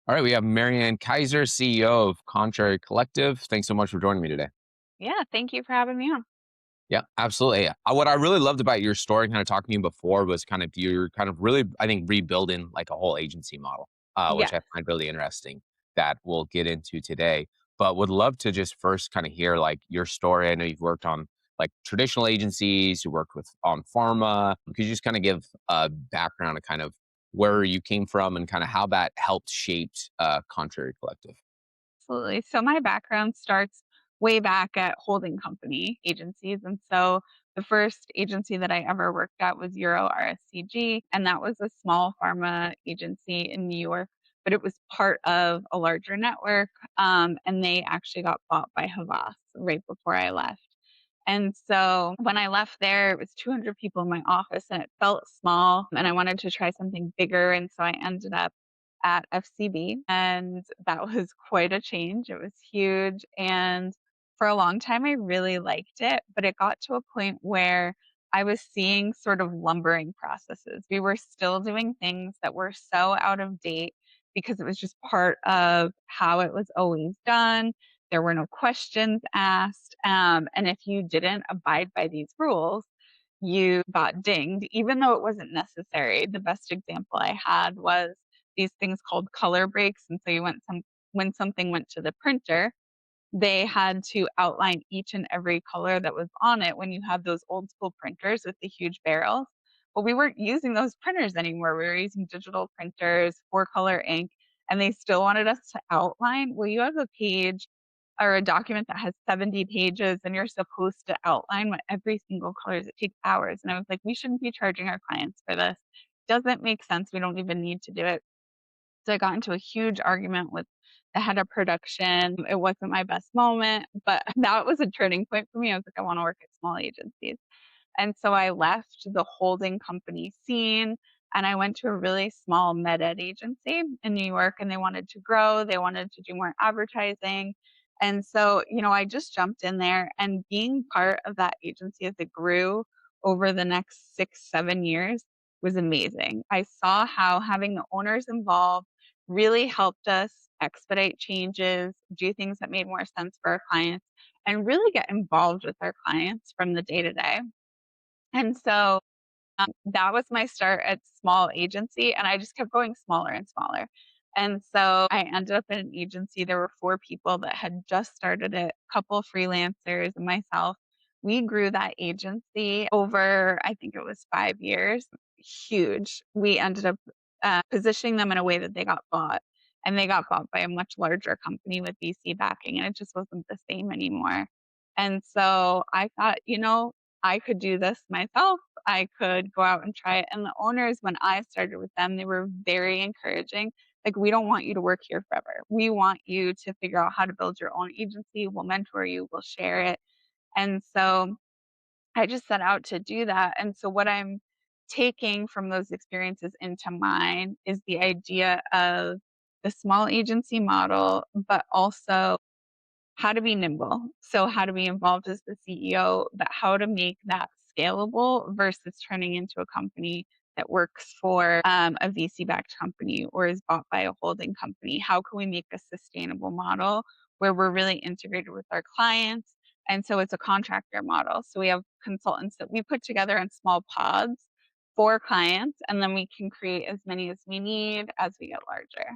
All right, we have Marianne Kaiser, CEO of Contrary Collective. Thanks so much for joining me today. Yeah, thank you for having me on. Yeah, absolutely. What I really loved about your story, kind of talking to you before, was kind of you're kind of really, I think, rebuilding like a whole agency model, which Yes. I find really interesting. That we'll get into today. But would love to just first kind of hear like your story. I know you've worked on like traditional agencies, you worked with on pharma. Could you just kind of give a background of kind of where you came from and kind of how that helped shaped Contrary Collective? Absolutely. So my background starts way back at holding company agencies. And so the first agency that I ever worked at was Euro RSCG, and that was a small pharma agency in New York, but it was part of a larger network. And they actually got bought by Havas right before I left. And so when I left there, it was 200 people in my office and it felt small. And I wanted to try something bigger. And so I ended up at FCB, and that was quite a change. It was huge. And for a long time, I really liked it, but it got to a point where I was seeing sort of lumbering processes. We were still doing things that were so out of date because it was just part of how it was always done. There were no questions asked. And if you didn't abide by these rules, you got dinged, even though it wasn't necessary. The best example I had was these things called color breaks. And so when something went to the printer, they had to outline each and every color that was on it when you have those old school printers with the huge barrels. But we weren't using those printers anymore. We were using digital printers, four color ink, and they still wanted us to outline. Well, you have a page or a document that has 70 pages and you're supposed to outline what every single color is. It takes hours. And I was like, we shouldn't be charging our clients for this. Doesn't make sense. We don't even need to do it. So I got into a huge argument with the head of production. It wasn't my best moment, but that was a turning point for me. I was like, I want to work at small agencies. And so I left the holding company scene and I went to a really small med ed agency in New York, and they wanted to grow. They wanted to do more advertising. And so, I just jumped in there, and being part of that agency as it grew over the next 6, 7 years was amazing. I saw how having the owners involved really helped us expedite changes, do things that made more sense for our clients, and really get involved with our clients from the day to day. And so that was my start at small agency, and I just kept going smaller and smaller. And so I ended up in an agency. There were four people that had just started it, a couple freelancers, and myself. We grew that agency over, I think it was 5 years. Huge. We ended up positioning them in a way that they got bought. And they got bought by a much larger company with VC backing, and it just wasn't the same anymore. And so I thought, I could do this myself. I could go out and try it. And the owners, when I started with them, they were very encouraging. Like, we don't want you to work here forever. We want you to figure out how to build your own agency. We'll mentor you, we'll share it. And so I just set out to do that. And so what I'm taking from those experiences into mine is the idea of the small agency model, but also how to be nimble. So how to be involved as the CEO, but how to make that scalable versus turning into a company that works for a VC-backed company or is bought by a holding company. How can we make a sustainable model where we're really integrated with our clients? And so it's a contractor model. So we have consultants that we put together in small pods for clients, and then we can create as many as we need as we get larger.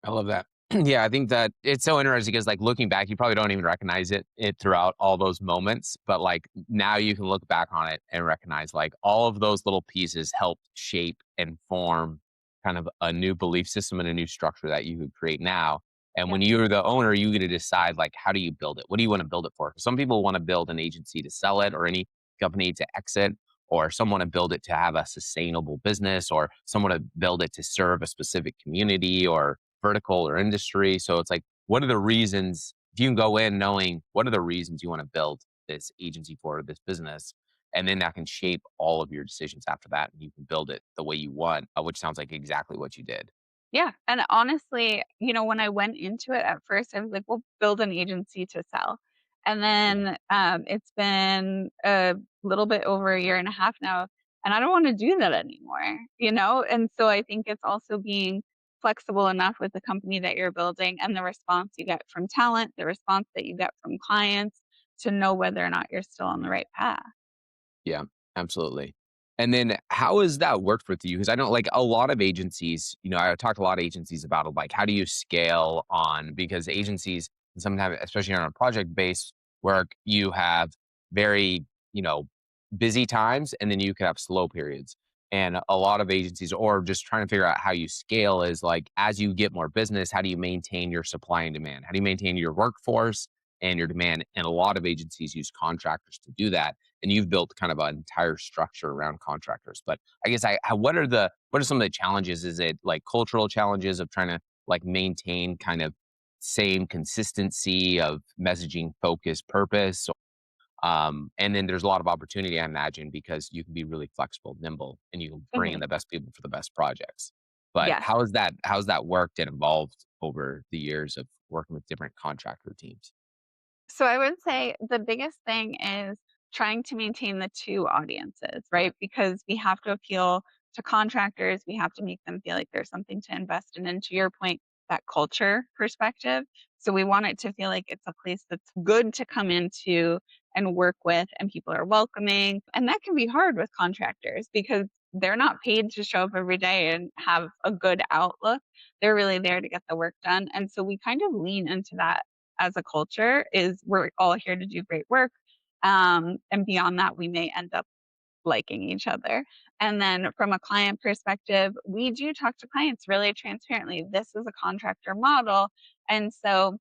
I love that. Yeah, I think that it's so interesting because like looking back, you probably don't even recognize it throughout all those moments. But like now you can look back on it and recognize like all of those little pieces helped shape and form kind of a new belief system and a new structure that you could create now. And when Yeah. you're the owner, you get to decide like how do you build it? What do you want to build it for? 'Cause some people want to build an agency to sell it or any company to exit, or some want to build it to have a sustainable business, or some want to build it to serve a specific community or vertical or industry. So it's like, what are the reasons? If you can go in knowing what are the reasons you want to build this agency for this business, and then that can shape all of your decisions after that, and you can build it the way you want, which sounds like exactly what you did. Yeah, and honestly, when I went into it at first, I was like, "We'll build an agency to sell." And Yeah. then, it's been a little bit over a year and a half now, and I don't wanna do that anymore, you know? And so I think it's also being flexible enough with the company that you're building and the response you get from talent, the response that you get from clients to know whether or not you're still on the right path. Yeah, absolutely. And then how has that worked with you? Because I know like a lot of agencies, I talked to a lot of agencies about it, like how do you scale on because agencies sometimes, especially on a project-based work, you have very, you know, busy times and then you can have slow periods. And a lot of agencies or just trying to figure out how you scale is like as you get more business, how do you maintain your supply and demand? How do you maintain your workforce and your demand? And a lot of agencies use contractors to do that and you've built kind of an entire structure around contractors. But I guess what are some of the challenges? Is it like cultural challenges of trying to like maintain kind of same consistency of messaging, focus, purpose? And then there's a lot of opportunity, I imagine, because you can be really flexible, nimble, and you can bring in Mhm. the best people for the best projects. But Yes. how's that worked and evolved over the years of working with different contractor teams? So I would say the biggest thing is trying to maintain the two audiences, right? Because we have to appeal to contractors, we have to make them feel like there's something to invest in. And to your point, that culture perspective. So we want it to feel like it's a place that's good to come into and work with, and people are welcoming. And that can be hard with contractors because they're not paid to show up every day and have a good outlook. They're really there to get the work done. And so we kind of lean into that as a culture is we're all here to do great work. And beyond that, we may end up liking each other. And then from a client perspective, we do talk to clients really transparently. This is a contractor model. And so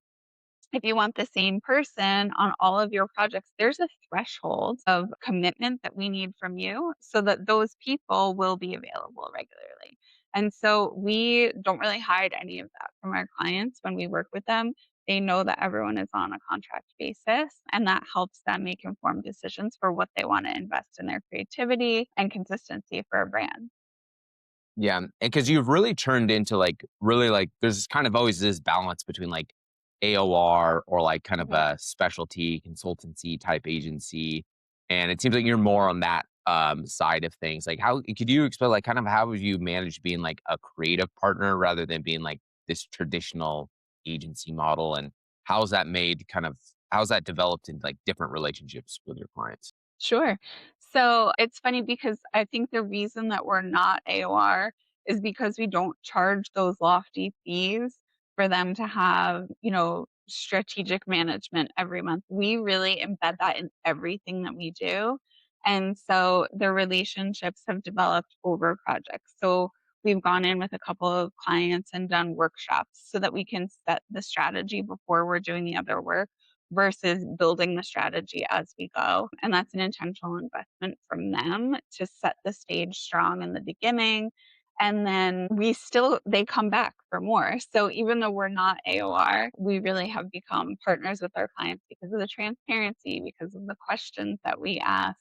if you want the same person on all of your projects, there's a threshold of commitment that we need from you so that those people will be available regularly. And so we don't really hide any of that from our clients when we work with them. They know that everyone is on a contract basis, and that helps them make informed decisions for what they want to invest in their creativity and consistency for a brand. Yeah, and because you've really turned into, like, really, like there's kind of always this balance between, like, AOR or, like, kind of Mhm. a specialty consultancy type agency, and it seems like you're more on that, side of things. Like, how could you explain, like, kind of how have you managed being, like, a creative partner rather than being, like, this traditional agency model, and how's that developed in, like, different relationships with your clients? Sure. So it's funny because I think the reason that we're not AOR is because we don't charge those lofty fees for them to have, strategic management every month. We really embed that in everything that we do. And so the relationships have developed over projects. So we've gone in with a couple of clients and done workshops so that we can set the strategy before we're doing the other work versus building the strategy as we go. And that's an intentional investment from them to set the stage strong in the beginning. And then they come back for more. So even though we're not AOR, we really have become partners with our clients because of the transparency, because of the questions that we ask,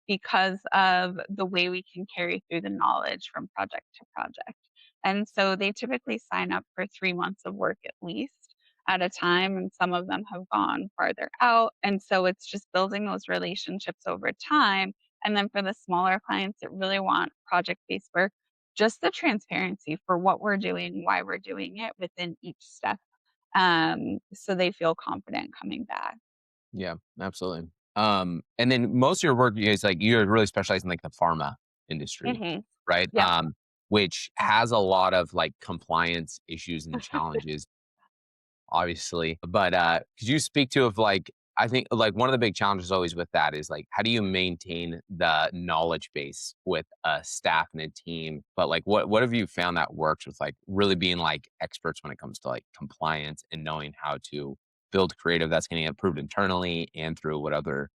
because of the way we can carry through the knowledge from project to project. And so they typically sign up for 3 months of work at least at a time, and some of them have gone farther out. And so it's just building those relationships over time. And then for the smaller clients that really want project based work, just the transparency for what we're doing, why we're doing it within each step. So they feel confident coming back. Yeah, absolutely. And then most of your work is like you're really specialized in like the pharma industry, Hmm. right? Yep. Which has a lot of like compliance issues and challenges, obviously. But could you speak to of like I think like one of the big challenges always with that is like how do you maintain the knowledge base with a staff and a team? But like what have you found that works with like really being like experts when it comes to like compliance and knowing how to build creative that's getting approved internally and through what other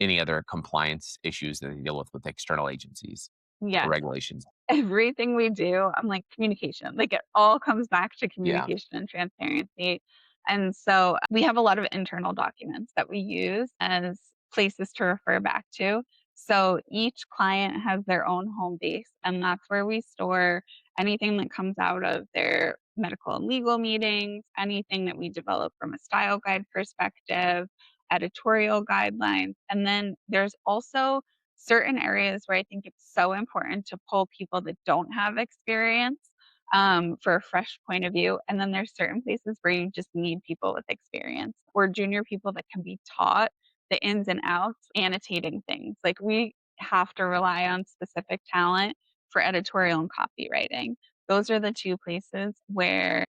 any other compliance issues that they deal with external agencies or Yes. regulations? Everything we do, I'm like communication. Like it all comes back to Yeah. communication and transparency. And so we have a lot of internal documents that we use as places to refer back to. So each client has their own home base, and that's where we store anything that comes out of their medical and legal meetings, anything that we develop from a style guide perspective, editorial guidelines. And then there's also certain areas where I think it's so important to pull people that don't have experience. for a fresh point of view. And then there's certain places where you just need people with experience or junior people that can be taught the ins and outs, annotating things. Like we have to rely on specific talent for editorial and copywriting. Those are the two places where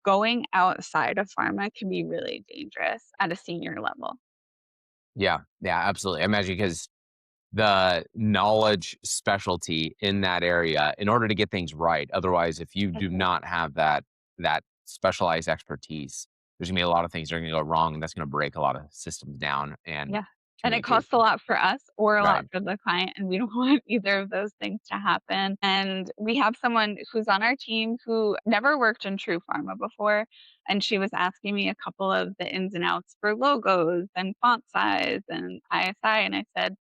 going outside of pharma can be really dangerous at a senior level. Yeah, yeah, absolutely. I imagine because the knowledge specialty in that area in order to get things right. Otherwise, if you do Mhm. not have that specialized expertise, there's gonna be a lot of things that are gonna go wrong, and that's gonna break a lot of systems down and Yeah. And it costs a communication. lot for us or a lot Right. for the client, and we don't want either of those things to happen. And we have someone who's on our team who never worked in true pharma before, and she was asking me a couple of the ins and outs for logos and font size and ISI, and I said,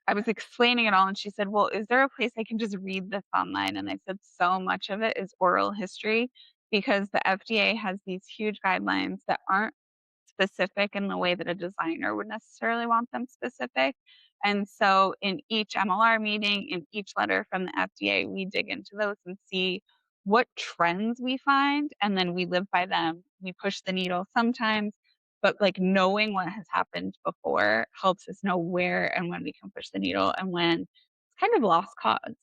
I was explaining it all, and she said, "Well, is there a place I can just read this online?" And I said, "So much of it is oral history because the FDA has these huge guidelines that aren't specific in the way that a designer would necessarily want them specific. And so in each MLR meeting, in each letter from the FDA, we dig into those and see what trends we find, and then we live by them. We push the needle sometimes, but like knowing what has happened before helps us know where and when we can push the needle and when it's kind of lost cause.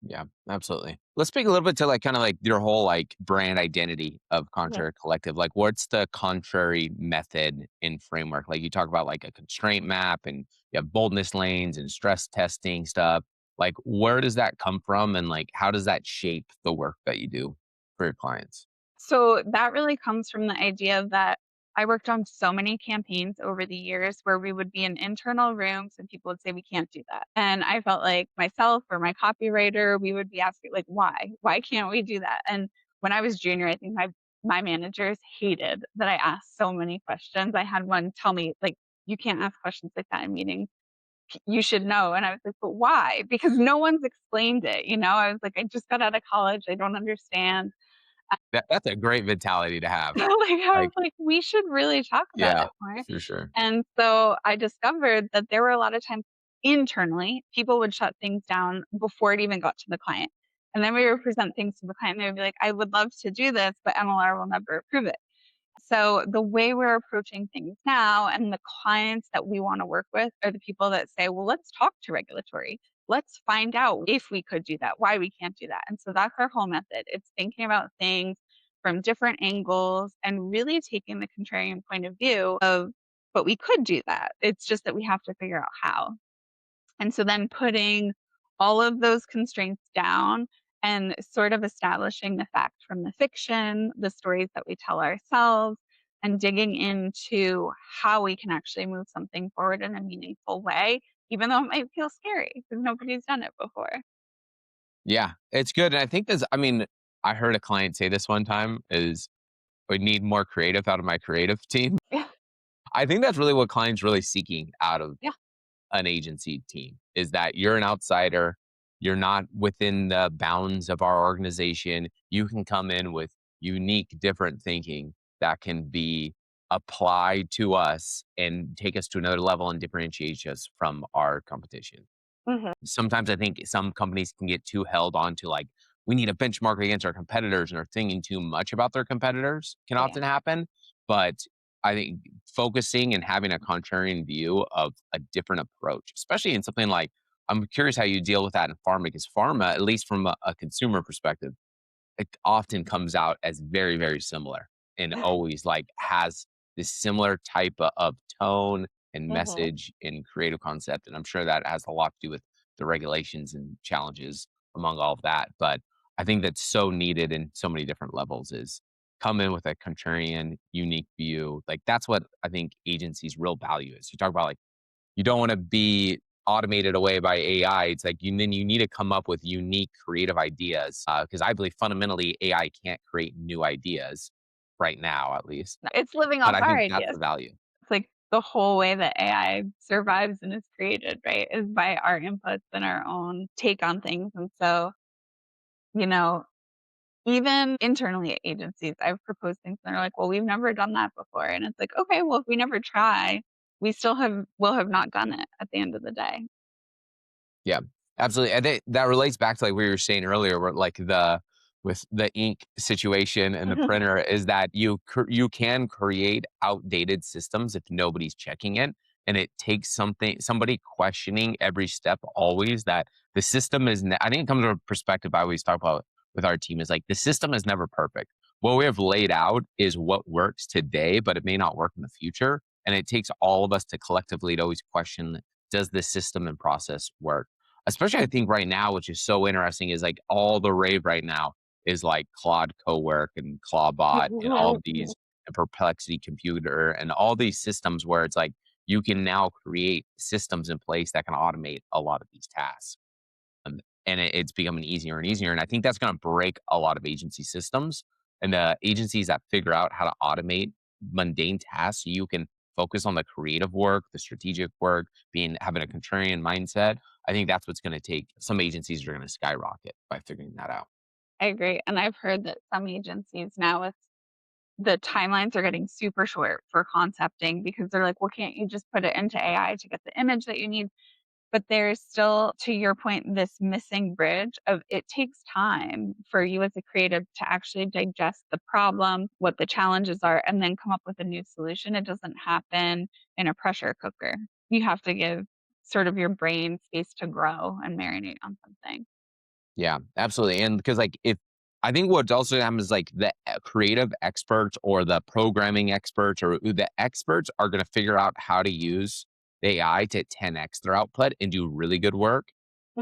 Yeah, absolutely. Let's speak a little bit to like kind of like your whole like brand identity of Yeah. Contrary Collective. Like, what's the contrary method and framework? Like, you talk about like a constraint map and you have boldness lanes and stress testing stuff. Like, where does that come from, and like, how does that shape the work that you do for your clients? So that really comes from the idea that I worked on so many campaigns over the years where we would be in internal rooms and people would say, we can't do that. And I felt like myself or my copywriter, we would be asking, like, why? Why can't we do that? And when I was junior, I think my managers hated that I asked so many questions. I had one tell me, like, you can't ask questions like that in meetings. You should know. And I was like, but why? Because no one's explained it. I was like, I just got out of college. I don't understand. That's a great mentality to have. Like, I was Like, like, "We should really talk about yeah, it more." for sure. And so I discovered that there were a lot of times internally, people would shut things down before it even got to the client. And then we would present things to the client, and they would be like, "I would love to do this, but MLR will never approve it." So the way we're approaching things now and the clients that we want to work with are the people that say, well, let's talk to regulatory. Let's find out if we could do that, why we can't do that. And so that's our whole method. It's thinking about things from different angles and really taking the contrarian point of view of, but we could do that. It's just that we have to figure out how. And so then putting all of those constraints down and sort of establishing the fact from the fiction, the stories that we tell ourselves, and digging into how we can actually move something forward in a meaningful way, even though it might feel scary because nobody's done it before. Yeah, it's good. And I think I mean, I heard a client say this one time is we need more creative out of my creative team. Yeah. I think that's really what clients really seeking out of Yeah. an agency team is that you're an outsider. You're not within the bounds of our organization. You can come in with unique, different thinking that can be applied to us and take us to another level and differentiate us from our competition. Hmm. Sometimes I think some companies can get too held on to like, we need a benchmark against our competitors and are thinking too much about their competitors can Yeah. often happen. But I think focusing and having a contrarian view of a different approach, especially in something like, I'm curious how you deal with that in pharma, because pharma, at least from a consumer perspective, it often comes out as very, very similar and always like has this similar type of tone and Hmm. message and creative concept. And I'm sure that has a lot to do with the regulations and challenges among all of that. But I think that's so needed in so many different levels is come in with a contrarian, unique view. Like that's what I think agencies' real value is. You talk about like you don't want to be automated away by AI. It's like then you need to come up with unique creative ideas because I believe fundamentally AI can't create new ideas right now, at least. It's living But off I our think that's ideas. the value. It's like the whole way that AI survives and is created, right? Is by our inputs and our own take on things. And so, you know, even internally at agencies, I've proposed things and they're like, "Well, we've never done that before." And it's like, "Okay, well, if we never try, we still will have not done it at the end of the day." Yeah, absolutely. I think that relates back to like we were saying earlier, where like with the ink situation and the printer is that you can create outdated systems if nobody's checking it, and it takes somebody questioning every step always that the system is. I think it comes from a perspective I always talk about with our team is like the system is never perfect. What we have laid out is what works today, but it may not work in the future, and it takes all of us to collectively to always question: does this system and process work? Especially, I think right now, which is so interesting, is like all the rave right now is like Claude Cowork and Clawbot and all of these and Perplexity Computer and all these systems where it's like you can now create systems in place that can automate a lot of these tasks. And it's becoming easier and easier. And I think that's going to break a lot of agency systems and the agencies that figure out how to automate mundane tasks so you can focus on the creative work, the strategic work, being having a contrarian mindset. I think that's what's going to take some agencies are going to skyrocket by figuring that out. I agree, and I've heard that some agencies now, it's the timelines are getting super short for concepting because they're like, "Well, can't you just put it into AI to get the image that you need?" But there's still, to your point, this missing bridge of it takes time for you as a creative to actually digest the problem, what the challenges are, and then come up with a new solution. It doesn't happen in a pressure cooker. You have to give sort of your brain space to grow and marinate on something. Yeah, absolutely. And because like if I think what also happens is like the creative experts or the programming experts or the experts are going to figure out how to use the AI to 10x their output and do really good work.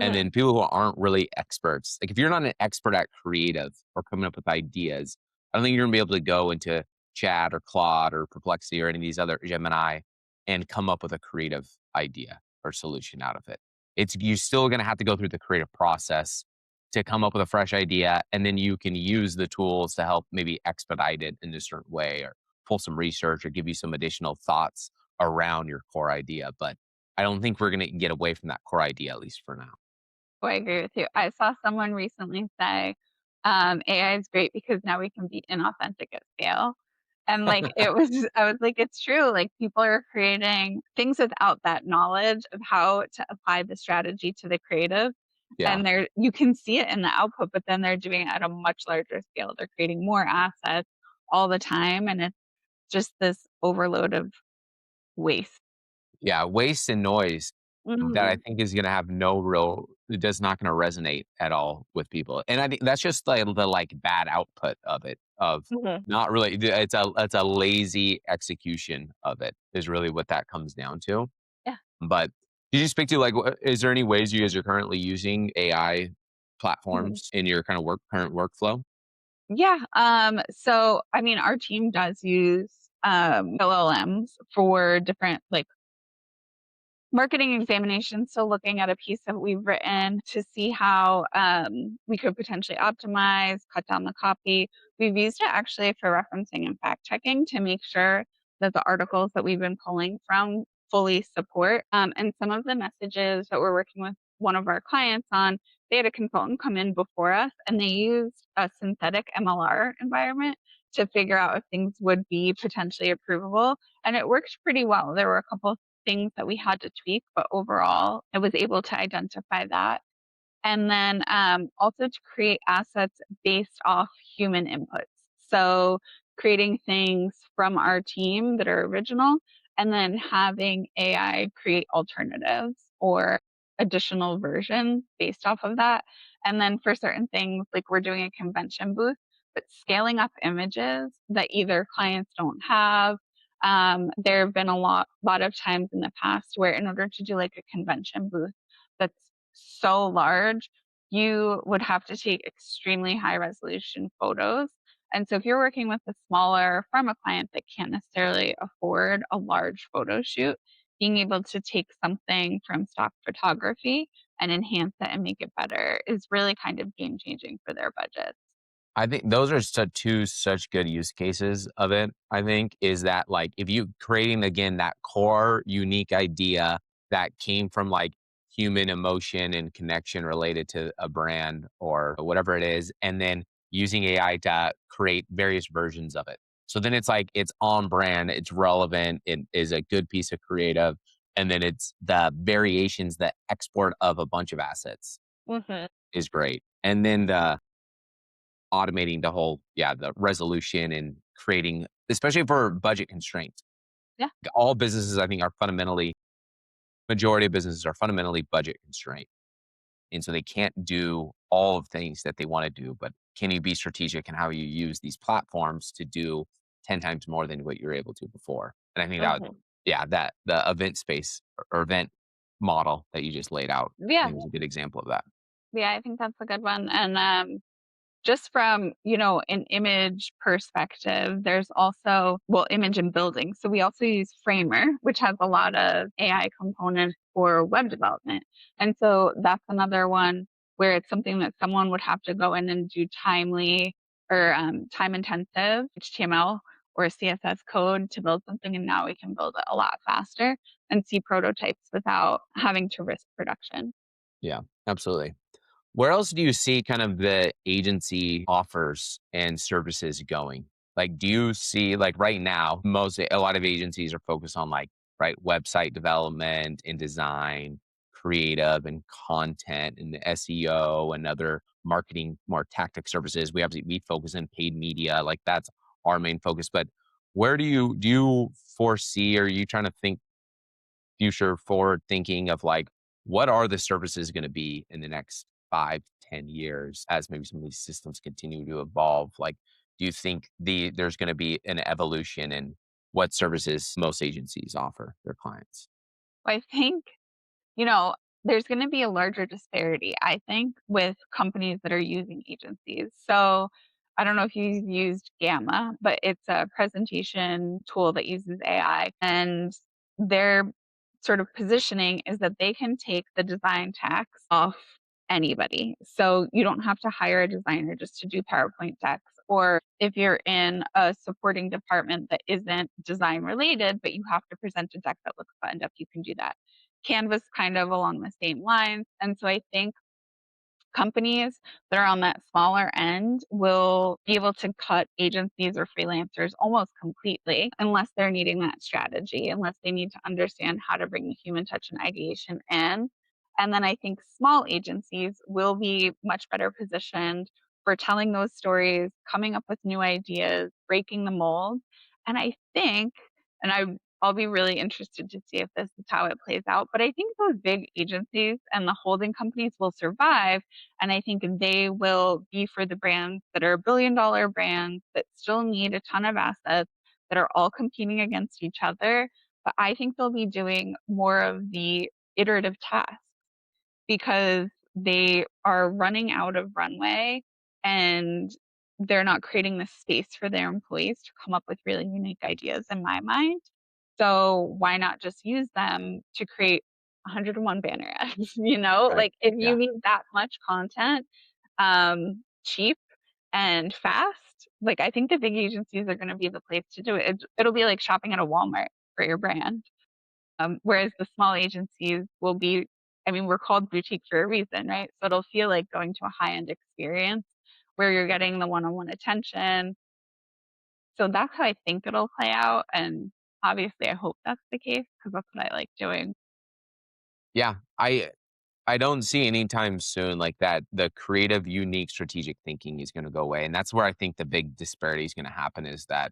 And Mhm. then people who aren't really experts, like if you're not an expert at creative or coming up with ideas, I don't think you're gonna be able to go into Chat or Claude or Perplexity or any of these other Gemini and come up with a creative idea or solution out of it. It's you're still gonna have to go through the creative process to come up with a fresh idea, and then you can use the tools to help maybe expedite it in a certain way or pull some research or give you some additional thoughts around your core idea. But I don't think we're gonna get away from that core idea, at least for now. Oh, I agree with you. I saw someone recently say, AI is great because now we can be inauthentic at scale. And like it was I was like, it's true. Like people are creating things without that knowledge of how to apply the strategy to the creative. Yeah. And they're you can see it in the output, but then they're doing it at a much larger scale. They're creating more assets all the time. And it's just this overload of waste. Yeah, waste and noise that I Mhm. think is gonna have no real it does not gonna resonate at all with people, and I think that's just the, like, bad output of it, of Mhm. not really it's a lazy execution of it, is really what that comes down to, Yeah. but could you speak to, like, is there any ways you guys are currently using AI Mhm. platforms in your kind of current workflow? Yeah, so, I mean, our team does use, LLMs for different, like, marketing examinations. So looking at a piece that we've written to see how, we could potentially optimize, cut down the copy. We've used it actually for referencing and fact checking to make sure that the articles that we've been pulling from fully support, and some of the messages that we're working with one of our clients on, they had a consultant come in before us, and they used a synthetic MLR environment to figure out if things would be potentially approvable, and it worked pretty well. There were a couple things that we had to tweak, but overall, I was able to identify that. And then also to create assets based off human inputs. So creating things from our team that are original and then having AI create alternatives or additional versions based off of that. And then for certain things, like we're doing a convention booth, but scaling up images that either clients don't have. There have been lot of times in the past where in order to do like a convention booth that's so large, you would have to take extremely high resolution photos. And so if you're working with a smaller pharma client that can't necessarily afford a large photo shoot, being able to take something from stock photography and enhance it and make it better is really kind of game changing for their budgets. I think those are two such good use cases of it. I think is that like if you creating again that core unique idea that came from like human emotion and connection related to a brand or whatever it is, and then using AI to create various versions of it. So then it's like it's on brand, it's relevant, it is a good piece of creative, and then it's the variations, the export of a bunch of assets Mhm. is great. And then automating the whole, yeah, the resolution and creating, especially for budget constraints. Yeah. All businesses, I think, are fundamentally, majority of businesses are fundamentally budget constrained. And so they can't do all of things that they want to do, but can you be strategic in how you use these platforms to do 10 times more than what you're able to before? And I think that, Okay. yeah, that the event space or event model that you just laid out, I Yeah. think was a good example of that. Yeah, I think that's a good one. And just from, an image perspective, there's also, well, image and building. So we also use Framer, which has a lot of AI components for web development. And so that's another one where it's something that someone would have to go in and do timely or time intensive HTML or CSS code to build something. And now we can build it a lot faster and see prototypes without having to risk production. Yeah, absolutely. Where else do you see kind of the agency offers and services going? Like, do you see like right now, a lot of agencies are focused on like, right, website development and design, creative and content and the SEO and other marketing, more tactic services. We focus in paid media, like that's our main focus. But where do you foresee, or are you trying to think future forward thinking of like what are the services going to be in the next 5 to 10 years as maybe some of these systems continue to evolve? Like, do you think there's going to be an evolution in what services most agencies offer their clients? I think you know, there's going to be a larger disparity, I think, with companies that are using agencies. So I don't know if you've used Gamma, but it's a presentation tool that uses AI. And their sort of positioning is that they can take the design tax off anybody. So you don't have to hire a designer just to do PowerPoint decks. Or if you're in a supporting department that isn't design related, but you have to present a deck that looks buttoned up, you can do that. Canvas kind of along the same lines. And so I think companies that are on that smaller end will be able to cut agencies or freelancers almost completely unless they're needing that strategy, unless they need to understand how to bring the human touch and ideation in. And then I think small agencies will be much better positioned for telling those stories, coming up with new ideas, breaking the mold. And I think, and I'll be really interested to see if this is how it plays out. But I think those big agencies and the holding companies will survive, and I think they will be for the brands that are billion-dollar brands that still need a ton of assets, that are all competing against each other. But I think they'll be doing more of the iterative tasks because they are running out of runway and they're not creating the space for their employees to come up with really unique ideas in my mind. So why not just use them to create 101 banner ads? Right. Like if you Yeah. need that much content, cheap and fast, like I think the big agencies are going to be the place to do it. It'll be like shopping at a Walmart for your brand. Whereas the small agencies will be, I mean, we're called boutique for a reason, right? So it'll feel like going to a high end experience where you're getting the one on one attention. So that's how I think it'll play out. And obviously, I hope that's the case because that's what I like doing. Yeah. I don't see anytime soon like that the creative, unique, strategic thinking is going to go away. And that's where I think the big disparity is going to happen is that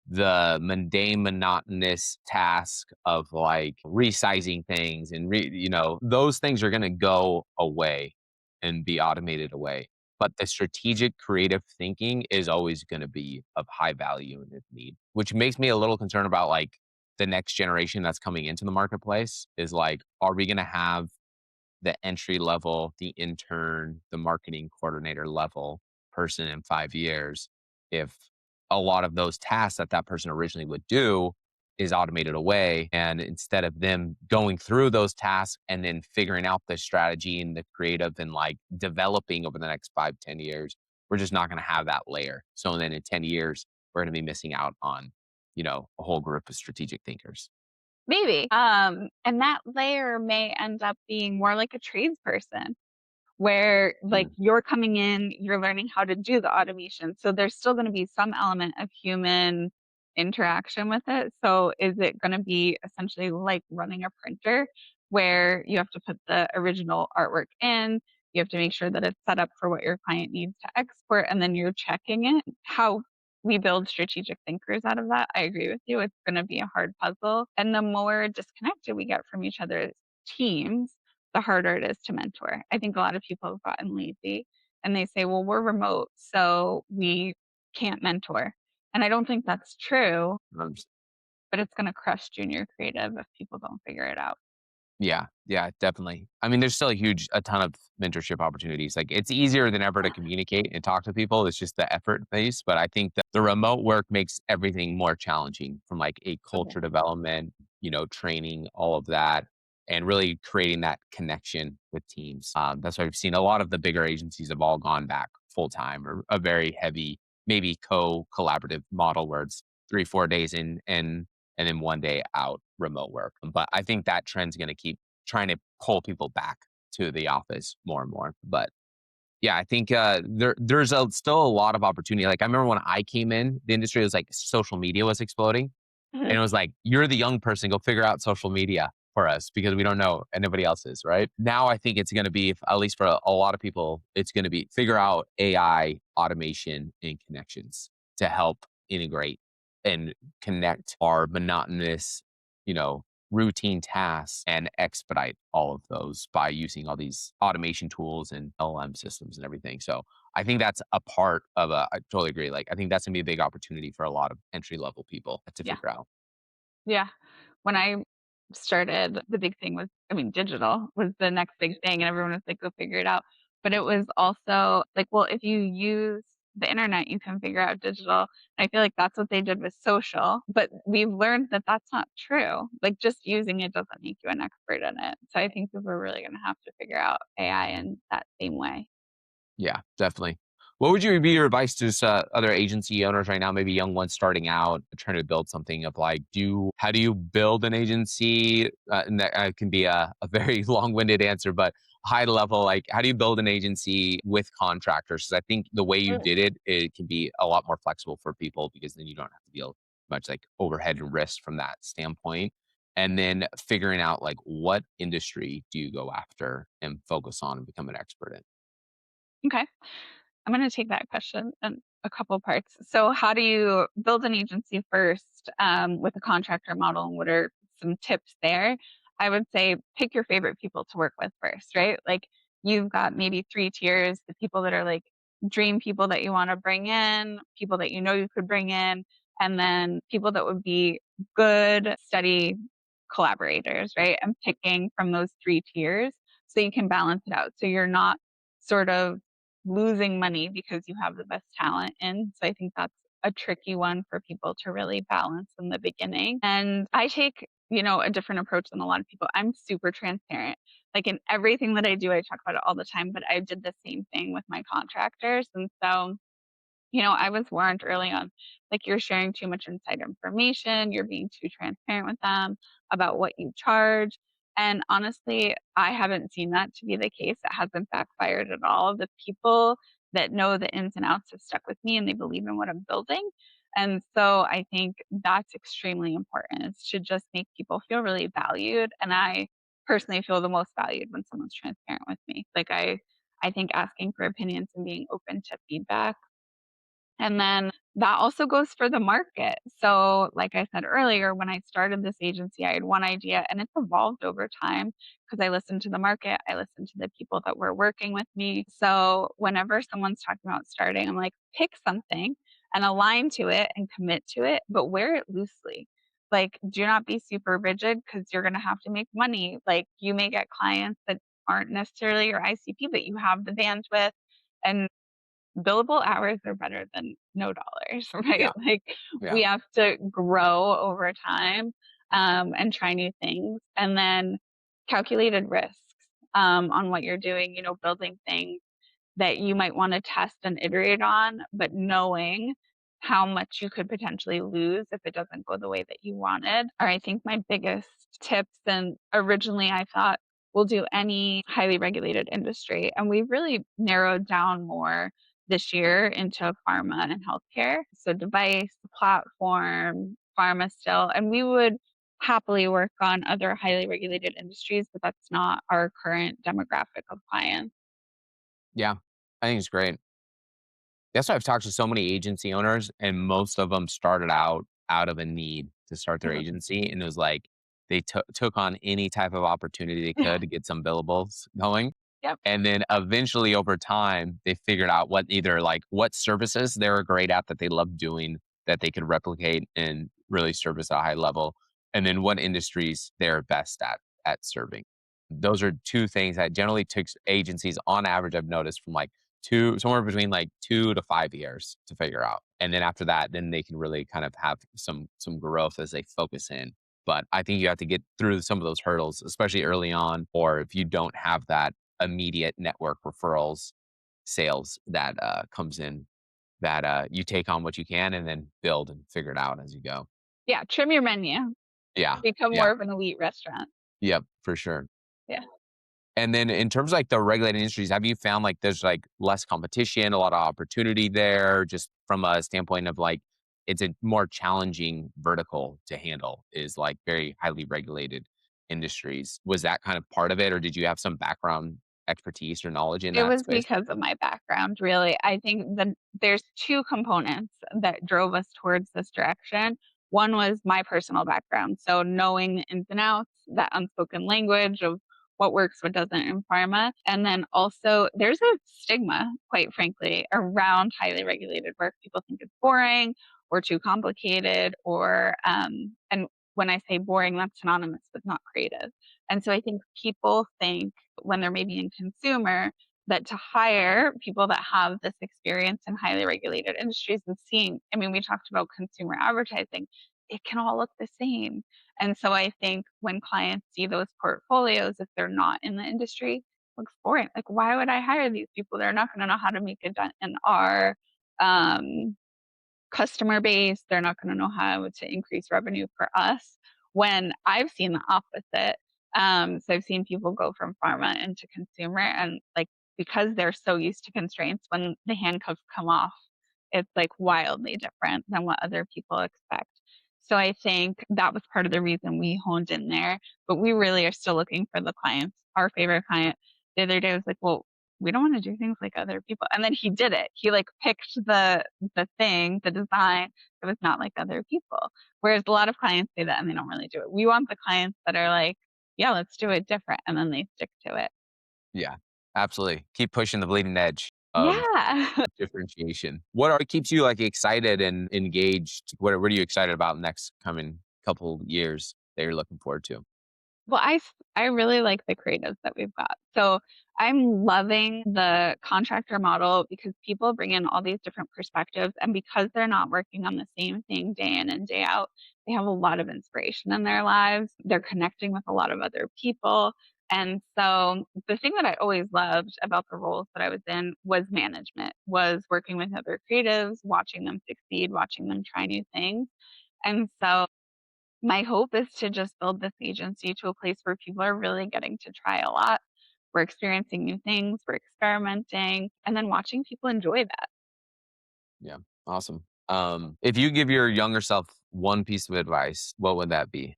the mundane, monotonous task of like resizing things and those things are going to go away and be automated away. But the strategic, creative thinking is always going to be of high value and of need, which makes me a little concerned about like the next generation that's coming into the marketplace is like, are we going to have the entry level, the intern, the marketing coordinator level person in 5 years, if a lot of those tasks that that person originally would do is automated away. And instead of them going through those tasks and then figuring out the strategy and the creative and like developing over the next 5, 10 years, we're just not going to have that layer. So then in 10 years, we're going to be missing out on, a whole group of strategic thinkers. Maybe. And that layer may end up being more like a tradesperson where like Mm, you're coming in, you're learning how to do the automation. So there's still going to be some element of human interaction with it. So is it going to be essentially like running a printer where you have to put the original artwork in? You have to make sure that it's set up for what your client needs to export, and then you're checking it. How we build strategic thinkers out of that, I agree with you. It's going to be a hard puzzle. And the more disconnected we get from each other's teams, the harder it is to mentor. I think a lot of people have gotten lazy and they say, well, we're remote, so we can't mentor. And I don't think that's true, Um, but it's going to crush junior creative if people don't figure it out. Yeah, yeah, definitely. I mean, there's still a ton of mentorship opportunities. Like, it's easier than ever to Yeah, communicate and talk to people. It's just the effort phase. But I think that the remote work makes everything more challenging from like a okay. culture development, training, all of that, and really creating that connection with teams. That's why we've seen a lot of the bigger agencies have all gone back full time or a very heavy, maybe collaborative model where it's 3, 4 days in and then 1 day out remote work. But I think that trend's going to keep trying to pull people back to the office more and more. But yeah, I think still a lot of opportunity. Like I remember when I came in the industry, it was like social media was exploding, and Mhm. it was like you're the young person, go figure out social media for us because we don't know and nobody else is right now. I think it's going to be, at least for a lot of people, it's going to be figure out AI automation and connections to help integrate and connect our monotonous, you know, routine tasks and expedite all of those by using all these automation tools and LM systems and everything. So I think that's a part of I totally agree. Like, I think that's gonna be a big opportunity for a lot of entry level people to Yeah. figure out. Yeah. When I started, the big thing was, I mean, digital was the next big thing, and everyone was like, "Go figure it out." But it was also like, well, if you use the internet, you can figure out digital. And I feel like that's what they did with social, but we've learned that that's not true. Like, just using it doesn't make you an expert in it. So I think that we're really gonna have to figure out AI in that same way. Yeah, definitely. What would be your advice to other agency owners right now, maybe young ones starting out, trying to build something of like, how do you build an agency? And that can be a very long-winded answer, but high level, like, how do you build an agency with contractors? Because I think the way you Mm. did it, it can be a lot more flexible for people because then you don't have to deal much like overhead and risk from that standpoint. And then figuring out like what industry do you go after and focus on and become an expert in. Okay. I'm going to take that question in a couple parts. So, how do you build an agency first with a contractor model, and what are some tips there? I would say pick your favorite people to work with first, right? Like you've got maybe three tiers: the people that are like dream people that you want to bring in, people that you know you could bring in, and then people that would be good, steady collaborators, right? And picking from those three tiers so you can balance it out. So you're not sort of losing money because you have the best talent in. So I think that's a tricky one for people to really balance in the beginning. And I take, a different approach than a lot of people. I'm super transparent. Like in everything that I do, I talk about it all the time, but I did the same thing with my contractors. And so I was warned early on, like, you're sharing too much inside information, you're being too transparent with them about what you charge. And honestly, I haven't seen that to be the case. It hasn't backfired at all. The people that know the ins and outs have stuck with me and they believe in what I'm building. And so I think that's extremely important is to just make people feel really valued. And I personally feel the most valued when someone's transparent with me. Like I think asking for opinions and being open to feedback, and then that also goes for the market. So, like I said earlier, when I started this agency, I had one idea and it's evolved over time because I listened to the market, I listened to the people that were working with me. So, whenever someone's talking about starting, I'm like, pick something and align to it and commit to it, but wear it loosely. Like, do not be super rigid because you're going to have to make money. Like, you may get clients that aren't necessarily your ICP, but you have the bandwidth. And billable hours are better than no dollars, right? Yeah, Like yeah, we have to grow over time and try new things, and then calculated risks on what you're doing. Building things that you might want to test and iterate on, but knowing how much you could potentially lose if it doesn't go the way that you wanted are, I think, my biggest tips. And originally, I thought we'll do any highly regulated industry, and we've really narrowed down more this year into pharma and healthcare. So, device, platform, pharma still, and we would happily work on other highly regulated industries, but that's not our current demographic of clients. Yeah. I think it's great. That's why I've talked to so many agency owners, and most of them started out of a need to start their Mhm. agency, and it was like they took on any type of opportunity they Yeah. could to get some billables going, Yep. and then eventually over time, they figured out what either like what services they were great at that they loved doing that they could replicate and really service at a high level, and then what industries they're best at serving. Those are 2 things that generally takes agencies on average, I've noticed from like 2 somewhere between like 2 to 5 years to figure out. And then after that, then they can really kind of have some growth as they focus in. But I think you have to get through some of those hurdles, especially early on, or if you don't have that immediate network referrals sales that comes in, that you take on what you can and then build and figure it out as you go. Yeah, trim your menu, Yeah. become Yeah. more of an elite restaurant. Yep, for sure. Yeah. And then in terms of like the regulated industries, have you found like there's like less competition, a lot of opportunity there, just from a standpoint of like it's a more challenging vertical to handle is like very highly regulated industries. Was that kind of part of it, or did you have some background expertise or knowledge in It that was space? because of my background, really. I think there's 2 components that drove us towards this direction. One was my personal background, so knowing the ins and outs, that unspoken language of what works, what doesn't in pharma, and then also there's a stigma, quite frankly, around highly regulated work. People think it's boring or too complicated and when I say boring, that's synonymous with not creative. And so I think people think when they're maybe in consumer that to hire people that have this experience in highly regulated industries and seeing, I mean, we talked about consumer advertising, it can all look the same. And so I think when clients see those portfolios, if they're not in the industry, it looks boring. Like, why would I hire these people? They're not going to know how to make a dent in our um, customer base. They're not going to know how to increase revenue for us. When I've seen the opposite. So I've seen people go from pharma into consumer, and like because they're so used to constraints, when the handcuffs come off, it's like wildly different than what other people expect. So I think that was part of the reason we honed in there. But we really are still looking for the clients. Our favorite client the other day was like, well, we don't want to do things like other people. And then he did it. He like picked the design that was not like other people. Whereas a lot of clients say that and they don't really do it. We want the clients that are like, yeah, let's do it different. And then they stick to it. Yeah, absolutely. Keep pushing the bleeding edge of Yeah. differentiation. What keeps you like excited and engaged? What are you excited about next coming couple years that you're looking forward to? Well, I really like the creatives that we've got. So I'm loving the contractor model because people bring in all these different perspectives, and because they're not working on the same thing day in and day out, they have a lot of inspiration in their lives. They're connecting with a lot of other people. And so the thing that I always loved about the roles that I was in was management, was working with other creatives, watching them succeed, watching them try new things. And so my hope is to just build this agency to a place where people are really getting to try a lot. We're experiencing new things, we're experimenting, and then watching people enjoy that. Yeah, awesome. If you give your younger self one piece of advice, what would that be?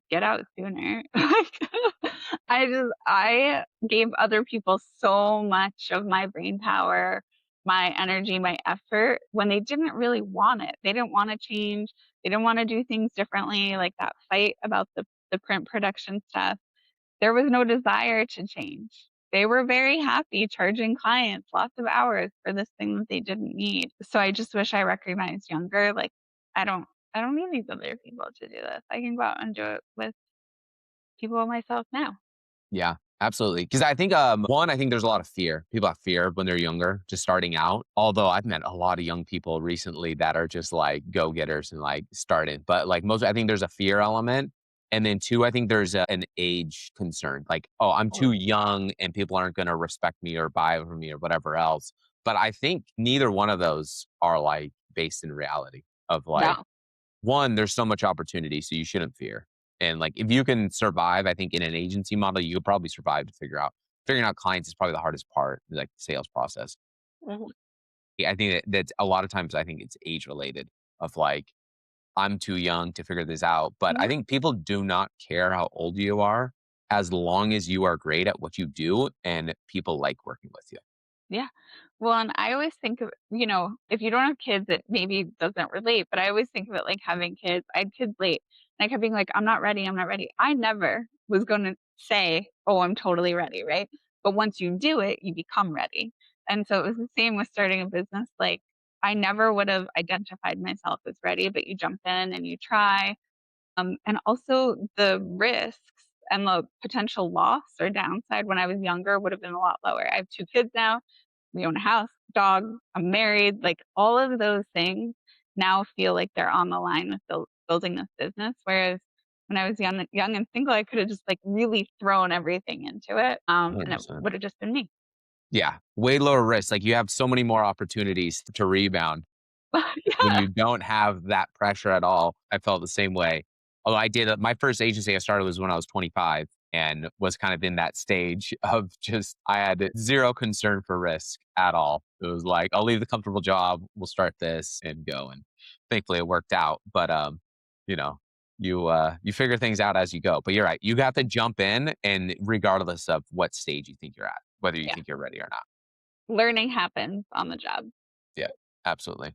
Get out sooner. Like, I gave other people so much of my brain power, my energy, my effort when they didn't really want it. They didn't wanna change. They didn't wanna do things differently, like that fight about the print production stuff. There was no desire to change. They were very happy charging clients lots of hours for this thing that they didn't need. So I just wish I recognized younger, like, I don't I don't need these other people to do this. I can go out and do it with people myself now. Yeah, absolutely. Because I think, one, I think there's a lot of fear. People have fear when they're younger, just starting out. Although I've met a lot of young people recently that are just like go getters and like started. But like most, I think there's a fear element. And then two, I think there's an age concern. Like, oh, I'm too Totally. young and people aren't going to respect me or buy from me or whatever else. But I think neither one of those are like based in reality of like, No. one, there's so much opportunity, so you shouldn't fear. And like if you can survive, I think in an agency model, you could probably survive to figuring out clients is probably the hardest part, like the sales process. Mhm. Yeah, I think that's a lot of times I think it's age related of like, I'm too young to figure this out. But I Yeah. think people do not care how old you are as long as you are great at what you do and people like working with you. Yeah. Well, and I always think of, if you don't have kids, it maybe doesn't relate, but I always think of it like having kids. I had kids late, and I kept being like, I'm not ready. I'm not ready. I never was going to say, oh, I'm totally ready. Right. But once you do it, you become ready. And so it was the same with starting a business. Like, I never would have identified myself as ready, but you jump in and you try. And also the risks and the potential loss or downside when I was younger would have been a lot lower. I have 2 kids now. We own a house, dog, I'm married, like, all of those things now feel like they're on the line with building this business, whereas when I was young and single, I could have just, like, really thrown everything into it, and it 100%. would have just been me. Yeah, way lower risk. Like, you have so many more opportunities to rebound when Yeah, you don't have that pressure at all. I felt the same way. Although I did my first agency I started was when I was 25 and was kind of in that stage of just I had 0 concern for risk at all. It was like, "I'll leave the comfortable job, we'll start this and go," and thankfully it worked out, but, you know, you figure things out as you go, but you're right, you have to jump in and regardless of what stage you think you're at, whether you yeah. think you're ready or not. Learning happens on the job. Yeah, absolutely.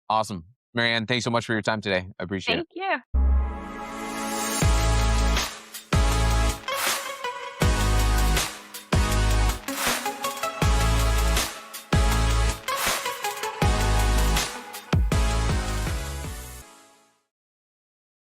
Awesome. Marianne, thanks so much for your time today. I appreciate it. Thank you.